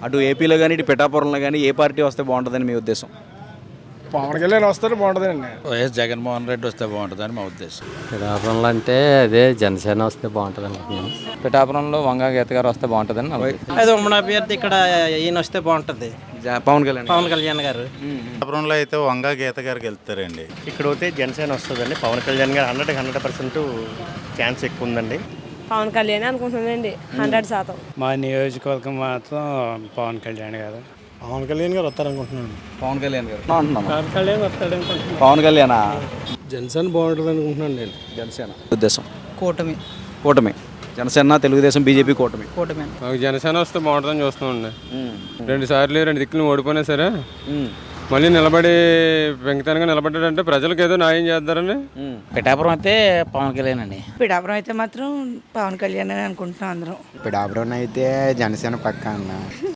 అటు ఏపీలో కానీ ఇటు పిఠాపురంలో కానీ ఏ పార్టీ వస్తే బాగుంటుందని మీ ఉద్దేశం? పవన్ కళ్యాణ్ వస్తారు బాగుంటుందండి. వైఎస్ జగన్మోహన్ రెడ్డి వస్తే బాగుంటుందని మా ఉద్దేశం. పిఠాపురంలో అంటే అదే జనసేన వస్తే బాగుంటుంది అనుకుంటున్నాను. పిఠాపురంలో వంగ గీత గారు వస్తే బాగుంటుందని అది ఉమ్మడి అభ్యర్థి ఇక్కడ ఈయన వస్తే బాగుంటుంది. పవన్ కళ్యాణ్ గారు. పిఠాపురంలో అయితే వంగ గీత గారికి వెళ్తారండి. ఇక్కడ అయితే జనసేన వస్తుందండి. పవన్ కళ్యాణ్ గారు 100% ఛాన్స్ ఎక్కువ ఉందండి. పవన్ కళ్యాణ్ అనుకుంటున్నానండి 100%. మా నియోజకవర్గం మాత్రం పవన్ కళ్యాణ్ గారు. పవన్ కళ్యాణ్ గారు వస్తారనుకుంటున్నాను. పవన్ కళ్యాణ్ గారు పవన్ కళ్యాణ్ వస్తాడు అనుకుంటున్నాను. పవన్ కళ్యాణ్ జనసేన బాగుంటుంది అనుకుంటున్నాను నేను. జనసేన ఉద్దేశం కూటమి జనసేన తెలుగుదేశం బీజేపీ కూటమి. మాకు జనసేన వస్తే బాగుంటుందని చూస్తున్నాండి. 2 సార్లు 2 దిక్కులు ఓడిపోయినా సరే మళ్ళీ నిలబడి వెంకటంగా నిలబడ్డాడంటే ప్రజలకు ఏదో న్యాయం చేద్దారని. పిఠాపురం అయితే పవన్ కళ్యాణ్ అండి. పిఠాపురం అయితే మాత్రం పవన్ కళ్యాణ్ అని అనుకుంటున్నాం అందరం. పిఠాపురం అయితే జనసేన పక్క అన్న.